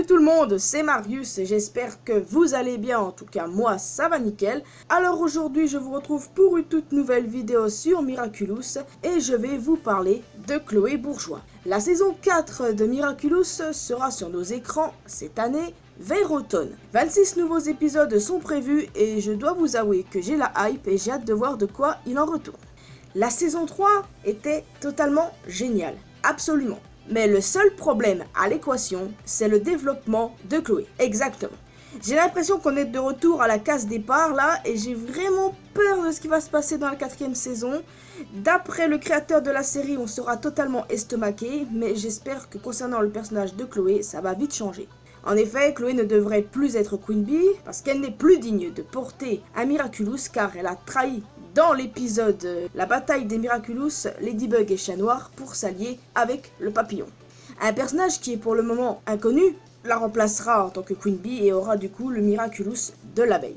Salut tout le monde, c'est Marius et j'espère que vous allez bien, en tout cas moi ça va nickel. Alors aujourd'hui je vous retrouve pour une toute nouvelle vidéo sur Miraculous et je vais vous parler de Chloé Bourgeois. La saison 4 de Miraculous sera sur nos écrans cette année vers automne. 26 nouveaux épisodes sont prévus et je dois vous avouer que j'ai la hype et j'ai hâte de voir de quoi il en retourne. La saison 3 était totalement géniale, absolument. Mais le seul problème à l'équation, c'est le développement de Chloé. Exactement. J'ai l'impression qu'on est de retour à la case départ là, et j'ai vraiment peur de ce qui va se passer dans la 4e saison. D'après le créateur de la série, on sera totalement estomaqué, mais j'espère que concernant le personnage de Chloé, ça va vite changer. En effet, Chloé ne devrait plus être Queen Bee, parce qu'elle n'est plus digne de porter un Miraculous, car elle a trahi dans l'épisode La bataille des Miraculous, Ladybug et Chat Noir pour s'allier avec le papillon. Un personnage qui est pour le moment inconnu la remplacera en tant que Queen Bee et aura du coup le Miraculous de l'abeille.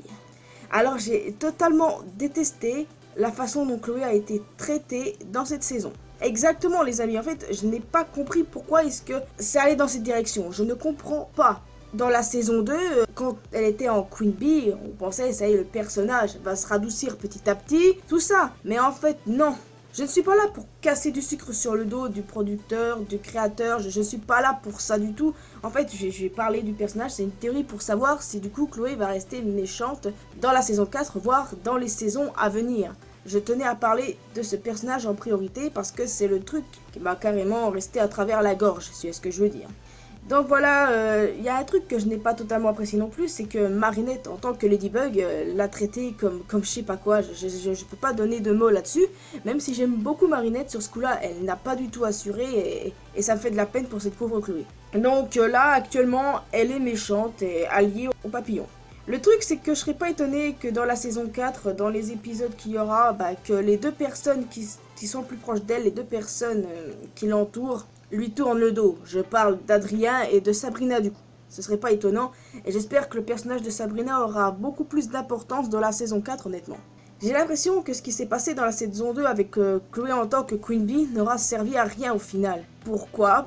Alors j'ai totalement détesté la façon dont Chloé a été traitée dans cette saison. Exactement les amis, en fait je n'ai pas compris pourquoi est-ce que c'est allé dans cette direction, je ne comprends pas. Dans la saison 2, quand elle était en Queen Bee, on pensait ça y est, le personnage va se radoucir petit à petit, tout ça. Mais en fait, non. Je ne suis pas là pour casser du sucre sur le dos du producteur, du créateur, je ne suis pas là pour ça du tout. En fait, je vais parler du personnage, c'est une théorie pour savoir si du coup Chloé va rester méchante dans la saison 4, voire dans les saisons à venir. Je tenais à parler de ce personnage en priorité parce que c'est le truc qui m'a carrément resté à travers la gorge, si c'est ce que je veux dire. Donc voilà, il y a un truc que je n'ai pas totalement apprécié non plus, c'est que Marinette, en tant que Ladybug, l'a traité comme je sais pas quoi. Je peux pas donner de mots là-dessus, même si j'aime beaucoup Marinette, sur ce coup-là, elle n'a pas du tout assuré, et ça me fait de la peine pour cette pauvre Chloé. Donc là, actuellement, elle est méchante et alliée au papillon. Le truc, c'est que je serais pas étonné que dans la saison 4, dans les épisodes qu'il y aura, que les deux personnes qui sont plus proches d'elle, les deux personnes qui l'entourent, lui tournent le dos. Je parle d'Adrien et de Sabrina du coup. Ce serait pas étonnant, et j'espère que le personnage de Sabrina aura beaucoup plus d'importance dans la saison 4 honnêtement. J'ai l'impression que ce qui s'est passé dans la saison 2 avec Chloé en tant que Queen Bee n'aura servi à rien au final. Pourquoi?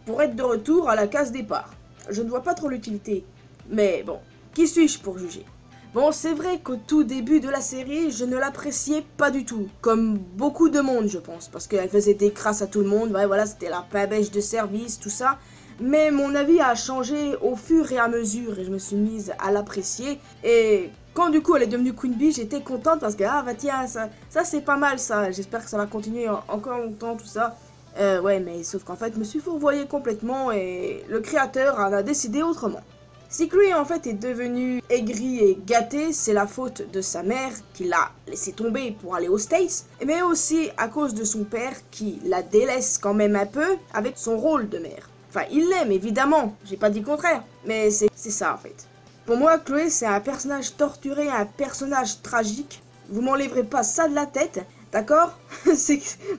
Pour être de retour à la case départ. Je ne vois pas trop l'utilité. Mais bon, qui suis-je pour juger? Bon, c'est vrai qu'au tout début de la série, je ne l'appréciais pas du tout. Comme beaucoup de monde, je pense. Parce qu'elle faisait des crasses à tout le monde. Ouais, voilà, c'était la pabèche de service, tout ça. Mais mon avis a changé au fur et à mesure. Et je me suis mise à l'apprécier. Et quand du coup elle est devenue Queen Bee, j'étais contente parce que, ah bah tiens, ça c'est pas mal ça. J'espère que ça va continuer encore longtemps, tout ça. Ouais, mais sauf qu'en fait, je me suis fourvoyée complètement. Et le créateur en a décidé autrement. Si Chloé en fait est devenue aigrie et gâtée, c'est la faute de sa mère qui l'a laissé tomber pour aller aux States, mais aussi à cause de son père qui la délaisse quand même un peu avec son rôle de mère. Enfin, il l'aime évidemment, j'ai pas dit le contraire, mais c'est ça en fait. Pour moi, Chloé c'est un personnage torturé, un personnage tragique. Vous m'enlèverez pas ça de la tête, d'accord?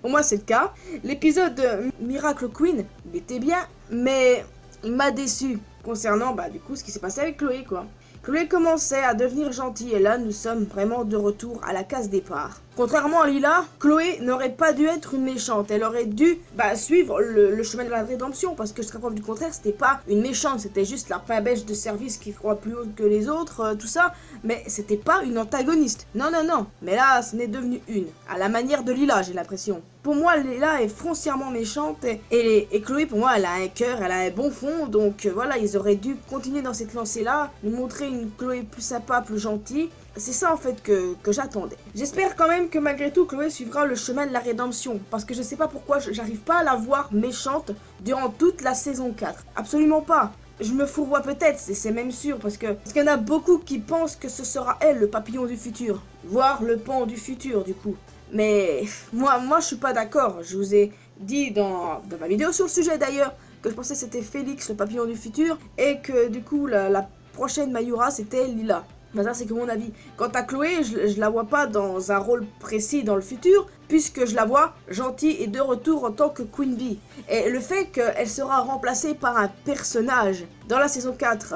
Pour moi c'est le cas. L'épisode de Miracle Queen, il était bien, mais il m'a déçu concernant du coup ce qui s'est passé avec Chloé quoi. Chloé commençait à devenir gentille et là nous sommes vraiment de retour à la case départ. Contrairement à Lila, Chloé n'aurait pas dû être une méchante, elle aurait dû suivre le chemin de la rédemption parce que jusqu'à preuve du contraire c'était pas une méchante, c'était juste la pabèche de service qui croit plus haut que les autres, tout ça, mais c'était pas une antagoniste. Non non non, mais là ce n'est devenu une, à la manière de Lila j'ai l'impression. Pour moi Lila est foncièrement méchante et Chloé pour moi elle a un cœur, elle a un bon fond, donc voilà ils auraient dû continuer dans cette lancée là, nous montrer une Chloé plus sympa, plus gentille. C'est ça en fait que j'attendais. J'espère quand même que malgré tout Chloé suivra le chemin de la rédemption. Parce que je sais pas pourquoi j'arrive pas à la voir méchante durant toute la saison 4. Absolument pas. Je me fourvoie peut-être, c'est même sûr. Parce qu'il y en a beaucoup qui pensent que ce sera elle le papillon du futur. Voire le pan du futur du coup. Mais moi je suis pas d'accord. Je vous ai dit dans ma vidéo sur le sujet d'ailleurs que je pensais que c'était Félix le papillon du futur. Et que du coup la prochaine Mayura c'était Lila. Mais ça c'est que mon avis. Quant à Chloé, je la vois pas dans un rôle précis dans le futur, puisque je la vois gentille et de retour en tant que Queen Bee. Et le fait qu'elle sera remplacée par un personnage dans la saison 4,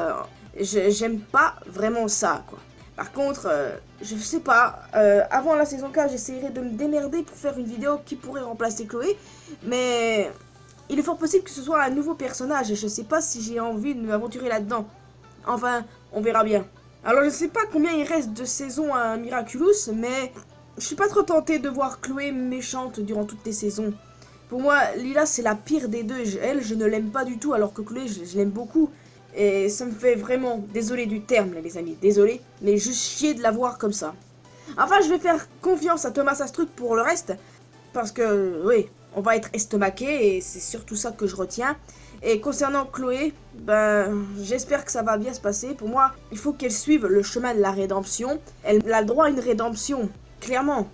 j'aime pas vraiment ça quoi. Par contre, je sais pas, avant la saison 4 j'essaierai de me démerder pour faire une vidéo qui pourrait remplacer Chloé, mais il est fort possible que ce soit un nouveau personnage et je sais pas si j'ai envie de m'aventurer là-dedans. Enfin, on verra bien. Alors je sais pas combien il reste de saisons à Miraculous, mais je suis pas trop tenté de voir Chloé méchante durant toutes les saisons. Pour moi, Lila c'est la pire des deux. Elle, je ne l'aime pas du tout, alors que Chloé, je l'aime beaucoup. Et ça me fait vraiment, désolé du terme les amis, désolé, mais juste chier de la voir comme ça. Enfin, je vais faire confiance à Thomas Astruc pour le reste, parce que, oui, on va être estomaqué, et c'est surtout ça que je retiens. Et concernant Chloé, ben, j'espère que ça va bien se passer. Pour moi, il faut qu'elle suive le chemin de la rédemption. Elle a le droit à une rédemption, clairement.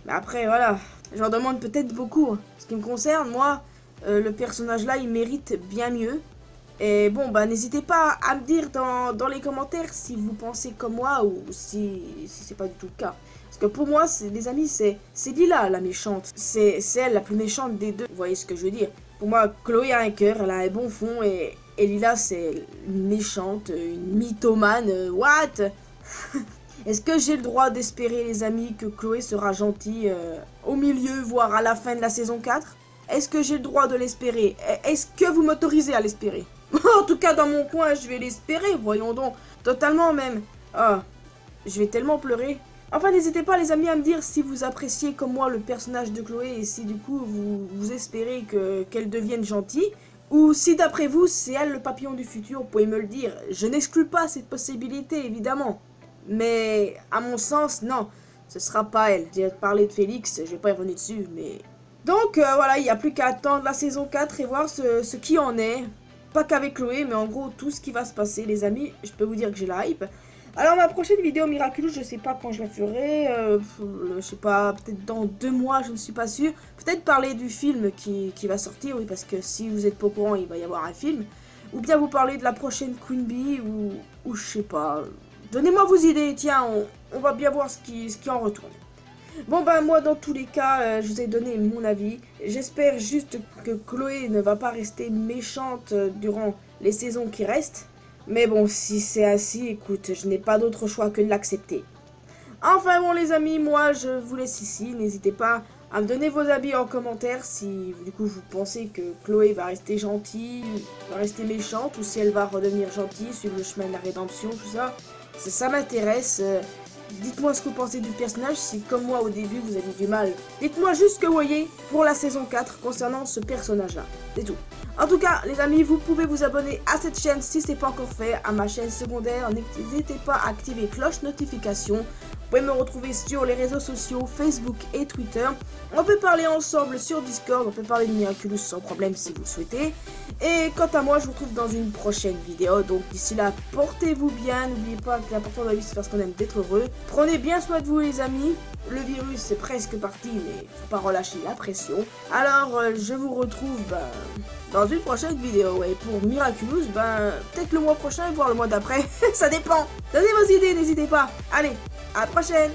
Mais après, voilà, j'en demande peut-être beaucoup. Ce qui me concerne, moi, le personnage-là, il mérite bien mieux. Et bon, bah n'hésitez pas à me dire dans les commentaires si vous pensez comme moi ou si c'est pas du tout le cas. Parce que pour moi, les amis, c'est Lila la méchante. C'est elle la plus méchante des deux. Vous voyez ce que je veux dire? Pour moi, Chloé a un cœur, elle a un bon fond et Lila, c'est une méchante, une mythomane. What? Est-ce que j'ai le droit d'espérer, les amis, que Chloé sera gentille au milieu, voire à la fin de la saison 4? Est-ce que j'ai le droit de l'espérer? Est-ce que vous m'autorisez à l'espérer? En tout cas, dans mon coin, je vais l'espérer, voyons donc. Totalement même. Ah, je vais tellement pleurer. Enfin, n'hésitez pas, les amis, à me dire si vous appréciez comme moi le personnage de Chloé et si du coup, vous espérez qu'elle devienne gentille. Ou si d'après vous, c'est elle le papillon du futur, vous pouvez me le dire. Je n'exclus pas cette possibilité, évidemment. Mais, à mon sens, non. Ce sera pas elle. J'ai parlé de Félix, je vais pas y revenir dessus, mais... Donc, voilà, il n'y a plus qu'à attendre la saison 4 et voir ce qui en est. Pas qu'avec Chloé, mais en gros, tout ce qui va se passer, les amis, je peux vous dire que j'ai la hype. Alors, ma prochaine vidéo Miraculous, je sais pas quand je la ferai, je sais pas, peut-être dans 2 mois, je ne suis pas sûre. Peut-être parler du film qui va sortir, oui, parce que si vous êtes pas au courant, il va y avoir un film. Ou bien vous parler de la prochaine Queen Bee, ou je sais pas. Donnez-moi vos idées, tiens, on va bien voir ce qui en retourne. Bon bah moi dans tous les cas je vous ai donné mon avis. J'espère juste que Chloé ne va pas rester méchante durant les saisons qui restent. Mais bon, si c'est ainsi, écoute, je n'ai pas d'autre choix que de l'accepter. Enfin bon les amis, moi je vous laisse ici. N'hésitez pas à me donner vos avis en commentaire si du coup vous pensez que Chloé va rester gentille, va rester méchante, ou si elle va redevenir gentille, suivre le chemin de la rédemption, tout ça. Ça m'intéresse. Dites-moi ce que vous pensez du personnage, si comme moi au début vous avez du mal. Dites-moi juste ce que vous voyez pour la saison 4 concernant ce personnage-là. C'est tout. En tout cas, les amis, vous pouvez vous abonner à cette chaîne si ce n'est pas encore fait, à ma chaîne secondaire. N'hésitez pas à activer cloche notification. Vous pouvez me retrouver sur les réseaux sociaux, Facebook et Twitter. On peut parler ensemble sur Discord, on peut parler de Miraculous sans problème si vous le souhaitez. Et quant à moi, je vous retrouve dans une prochaine vidéo. Donc d'ici là, portez-vous bien. N'oubliez pas que l'important dans la vie, c'est parce qu'on aime d'être heureux. Prenez bien soin de vous, les amis. Le virus est presque parti, mais faut pas relâcher la pression. Alors, je vous retrouve dans une prochaine vidéo. Et pour Miraculous, peut-être le mois prochain, voire le mois d'après. Ça dépend. Donnez vos idées, n'hésitez pas. Allez, à la prochaine.